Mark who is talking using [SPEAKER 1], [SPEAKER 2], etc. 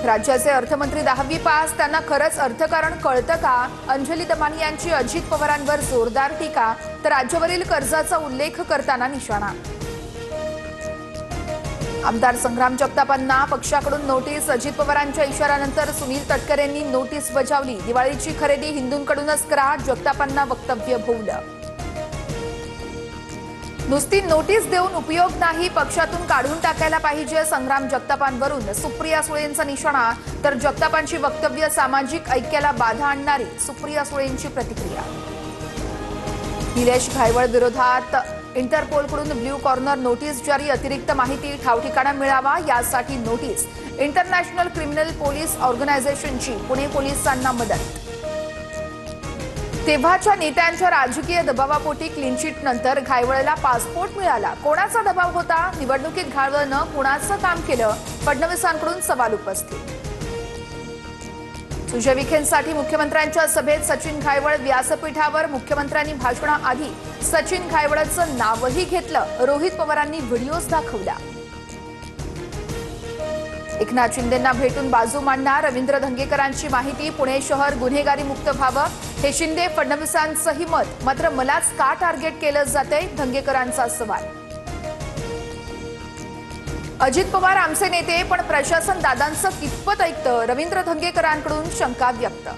[SPEAKER 1] राज्याचे अर्थमंत्री 10वी पास, त्यांना खरंच अर्थकारण कळतं का? अंजली दमानी यांची अजित पवारांवर जोरदार टीका, तर राज्यावरील कर्जाचा उल्लेख करताना निशाणा। आमदार संग्राम जगतापांना पक्षाकडून नोटीस, अजित पवारांच्या इशाऱ्यानंतर सुनील तटकरेंनी नोटीस बजावली। दिवाळीची खरेदी हिंदूंकडूनच करा, जगतापांना वक्तव्य भोवलं। नुसती नोटीस देऊन उपयोग नाही, पक्षातून काढून टाकायला पाहिजे, संग्राम जगतापांवरून सुप्रिया सुळेंचा निशाणा, तर जगतापांची वक्तव्य सामाजिक ऐक्याला बाधा आणणारी, सुप्रिया सुळेंची प्रतिक्रिया। निलेश घायवळ विरोधात इंटरपोलकडून ब्ल्यू कॉर्नर नोटीस जारी, अतिरिक्त माहिती ठावठिकाणा मिळावा यासाठी नोटीस। इंटरनॅशनल क्रिमिनल पोलीस ऑर्गनायझेशनची पुणे पोलिसांना मदत। तेव्हाच्या नेत्यांच्या राजकीय दबावापोटी क्लीनचिट नंतर घायवळला पासपोर्ट मिळाला, कोणाचा दबाव होता? निवडणुकीत घायवळनं कुणाचं काम केलं? फडणवीसांकडून सवाल उपस्थित। सुजय विखेंसाठी मुख्यमंत्र्यांच्या सभेत सचिन घायवळ व्यासपीठावर, मुख्यमंत्र्यांनी भाषणाआधी सचिन घायवळचं नावही घेतलं, रोहित पवारांनी व्हिडिओज दाखवला। एकनाथ शिंदेंना भेटून बाजू मांडणार, रवींद्र धंगेकरांची माहिती, पुणे शहर गुन्हेगारी मुक्त व्हावं हे शिंदे फडणवीसांचंही मत, मात्र मलाच का टार्गेट केलं जातंय? धंगेकरांचा सवाल। अजित पवार आमचे नेते, पण प्रशासन दादांचं कितपत ऐकतं? रवींद्र धंगेकरांकडून शंका व्यक्त।